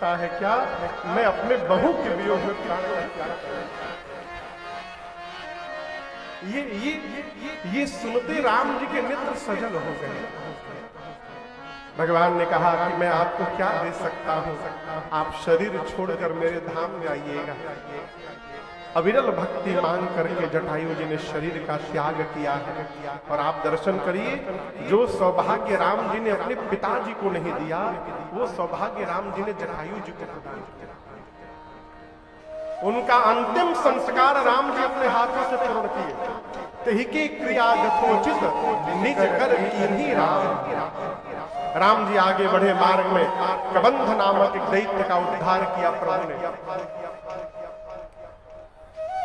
सकता है क्या, मैं अपने बहू के वियोग में प्राण क्या करूं। ये सुनते राम जी के नेत्र सजल हो गए। भगवान ने कहा कि मैं आपको क्या दे सकता हूं, आप शरीर छोड़कर मेरे धाम में आइएगा। अविरल भक्ति मांग करके जटायु जी ने शरीर का त्याग किया है। और आप दर्शन करिए, जो सौभाग्य राम जी ने अपने पिताजी को नहीं दिया, वो सौभाग्य राम जी ने जटायु जी को प्रदान किया। उनका अंतिम संस्कार राम जी अपने हाथों से पूर्ण किए। तही के क्रिया यथोचित निज कर कीन्ही राम। राम जी आगे बढ़े मार्ग में कबंध नामक एक दैत्य का उद्धार किया प्रभु ने।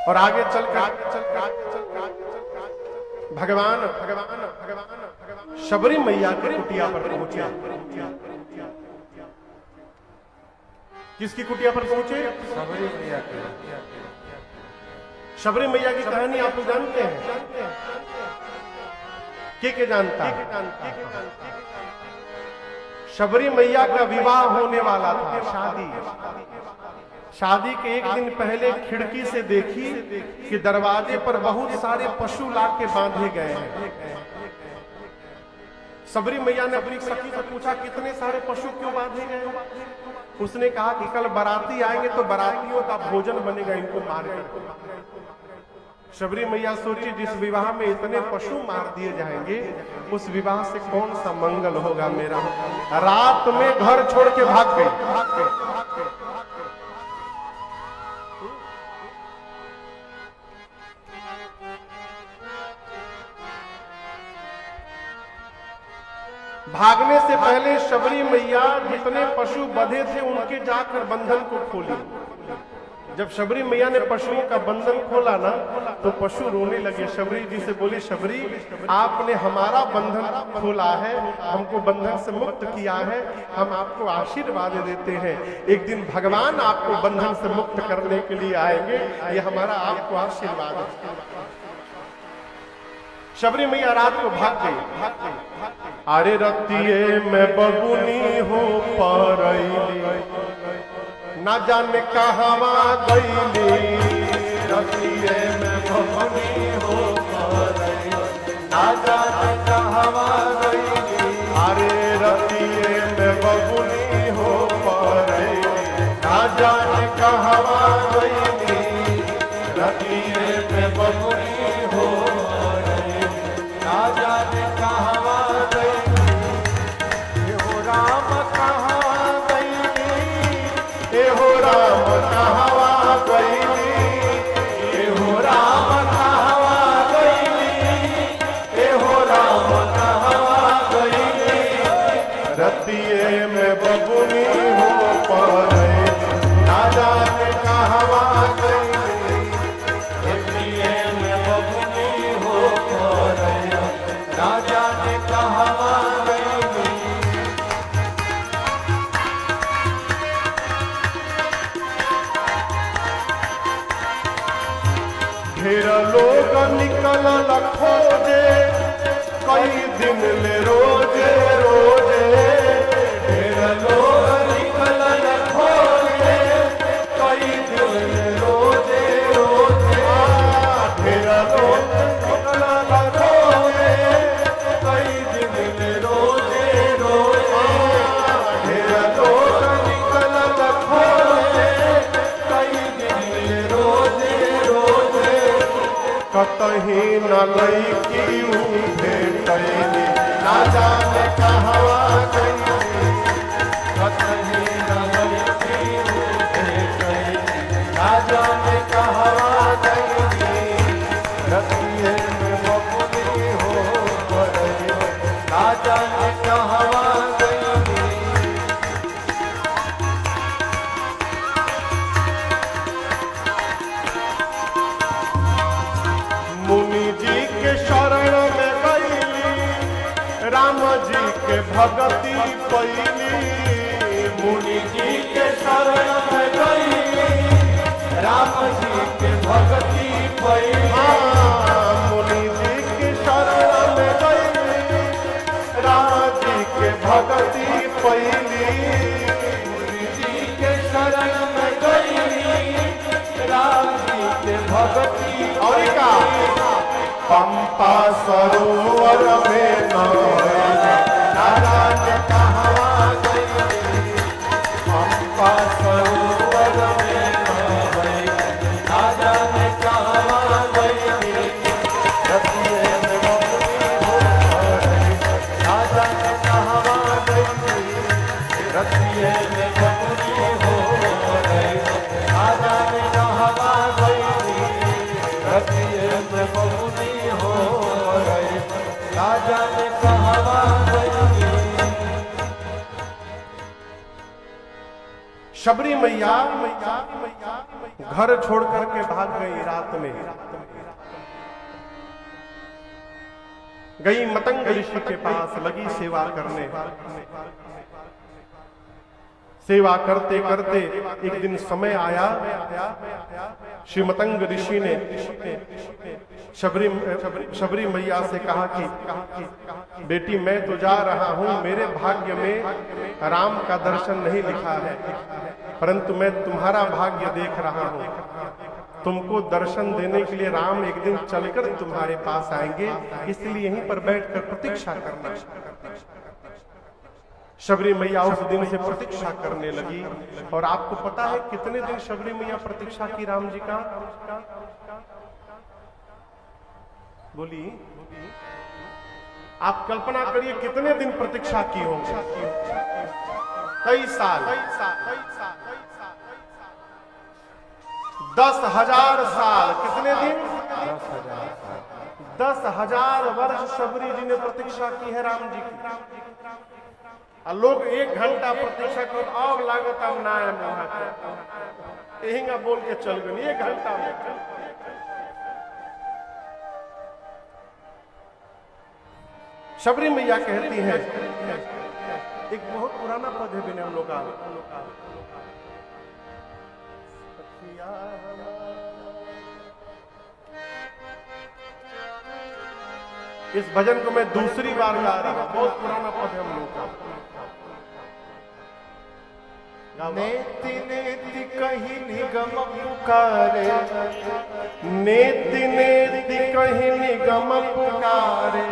और आगे चलकर भगवान शबरी मैया की कुटिया पर पहुंचे। किसकी कुटिया पर पहुंचे? शबरी मैया की। शबरी मैया की कहानी आप लोग जानते हैं? के जानता है? शबरी मैया का विवाह होने वाला था, शादी के एक दिन पहले खिड़की से देखी कि दरवाजे पर बहुत सारे पशु लाके बांधे गए हैं। शबरी मैया ने अपनी सखी से पूछा, कितने सारे पशु क्यों बांधे गए? उसने कहा कि कल बाराती आएंगे तो बारातियों का भोजन बनेगा, इनको मार कर। शबरी मैया सोची, जिस विवाह में इतने पशु मार दिए जाएंगे, उस विवाह से कौन सा मंगल होगा मेरा। रात में घर छोड़ के भाग गई। भागने से पहले शबरी मैया जितने पशु बंधे थे उनके जाकर बंधन को खोली। जब शबरी मैया ने पशुओं का बंधन खोला ना, तो पशु रोने लगे। शबरी जी से बोली, शबरी आपने हमारा बंधन खोला है, हमको बंधन से मुक्त किया है, हम आपको आशीर्वाद देते हैं। एक दिन भगवान आपको बंधन से मुक्त करने के लिए आएंगे, ये हमारा आपको आशीर्वाद है। शबरी मैया रात को भाग गई। अरे रतिये में बबुनी हो परैली, ना जाने कहवा गईली। रतिये में बबुनी हो परैली, ना जाने कहवा गईली। अरे रतिये में बबुनी हो परैली, ना जाने कहवा गईली। रतिये में बबुनी हो ना जाने कहवा गईली। एहो राम कहाँ गईली, एहो राम कहवा गईली। एहो राम कहवा गईली, एहो राम कहवा गईली। रतिये में बबुनी हो परैली, ना जाने कहवा गईली। रतिये में बबुनी हो परैली, ना जाने कहवा गईली। ढेर लोग निकल खोजे, कई दिन ले रोजे रोजे। ढेर लोग निकल खोजे, कई दिन ले रोजे रोजे। ढेर लोग निकल खोजे, कई दिन ले रोजे रोजे। ढेर लोग निकल खोजे, कई दिन ले रोजे रोजे। कतही न लईकी भेटैली, ना जाने कहवा गईली। कतही न लईकी भेटैली, ना जाने कहवा गईली। रतिये में बबुनी हो परैली, ना जाने कहवा गईली। मुनि जी के शरण में गईली, राम जी के भगति पैली। मुनि जी के शरण में गईली, राम जी के भगति पैली। मुनि जी के शरण में गईली, राम जी के भगति पैली। मुनि जी के भगती और का पंपा सरोवर में नाराज कहवा गई पंपा सरोवर में नाराज कहवा गई रतिये में बबुनी हो राजा ने कहवा गई रतिये में बबुनी हो राजा ने कहवा गई रतिये में बबुनी हो राजा ने कहवा गई। शबरी मैया घर छोड़ करके भाग गई रात में, गई मतंग ऋषि के पास, लगी सेवा करने। सेवा करते करते एक दिन समय आया, श्री मतंग ऋषि ने शबरी मैया से कहा कि बेटी मैं तो जा रहा हूं, मेरे भाग्य में राम का दर्शन नहीं लिखा है, परंतु मैं तुम्हारा भाग्य देख रहा हूं। तुमको दर्शन देने के लिए राम एक दिन चलकर तुम्हारे पास आएंगे, इसलिए यहीं पर बैठकर प्रतीक्षा करना। शबरी मैया उस दिन से प्रतीक्षा करने लगी। और आपको पता है कितने दिन शबरी मैया प्रतीक्षा की राम जी का? बोली, आप कल्पना करिए कितने दिन प्रतीक्षा की होंगे? कई साल, 10,000 साल। कितने दिन? 10,000 वर्ष शबरी जी ने प्रतीक्षा की है राम जी की। लोग 1 घंटा प्रतीक्षा कर अब लागत अब ना यही बोल के चल गई 1 घंटा में। शबरी मैया कहती है, एक बहुत पुराना पद है बिना हम लोग का, इस भजन को मैं दूसरी बार गा रहा हूं, बहुत पुराना पद है हम लोग का। नेति नेति कहीं निगम पुकारे, नेति नेति कहीं निगम पुकारे,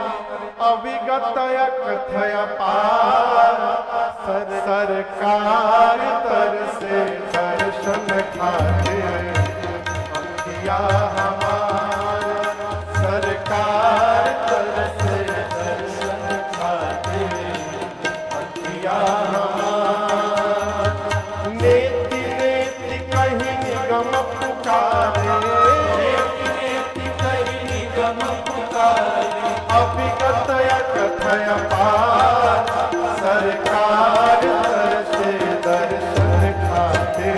अविगत कथय पार, सरकार तर से दर्शन खाते अंकिया हमार, सरकार तर से दर्शन खाते अंकिया हमार। नेति नेति कहीं निगम पुकारे, नेति नेति कहीं निगम पुकारे, अविगत कथय पार, सरकार तर से दर्शन खाते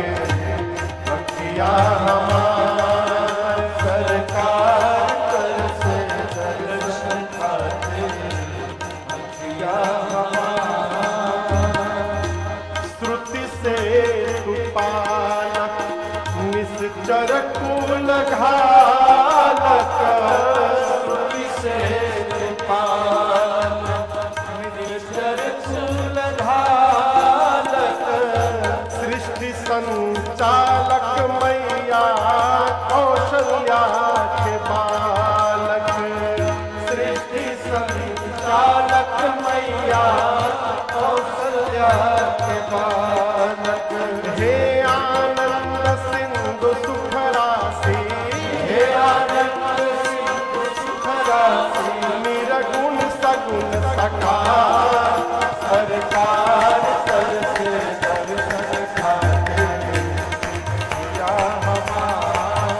अंकिया हमार, सरकार तर से दर्शन खाते अंकिया हमार। श्रुति से पालक निश्चर कुल घालक, श्रुति से पालक निश्चर कुल घालक, सृष्टि संचालक मैया कौशल्या के बालक, सृष्टि संचालक मैया कौशल्या के बालक। हे आनंद सिंधु सुख राशि, हे आनंद सिंधु सुख राशि, निरगुण सगुण सकार, सरकार तर से दर्शन खाते अंकिया हमार,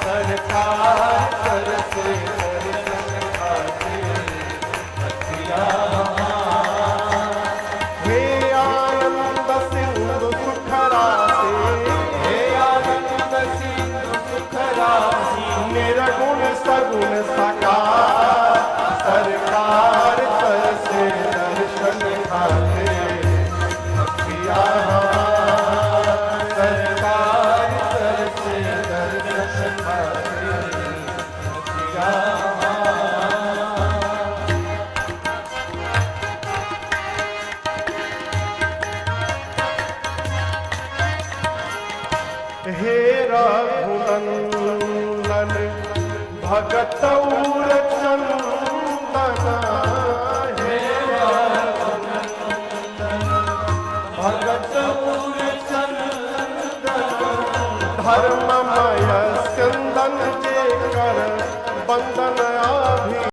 सरकार तर से दर्शन खाते अंकिया हमार। हे आनंद सिंधु सुख राशि, हे आनंद सिंधु सुख राशि, निरगुण सगुण सकार, सरकार तर से दर्शन खाते अंकिया हमार, सरकार तर से दर्शन खाते अंकिया हमार। हे रघुनंदन चंदन भगत उर चंदन हे भगत उर चंदन धर्ममय चंदन जे कर बंदन आभि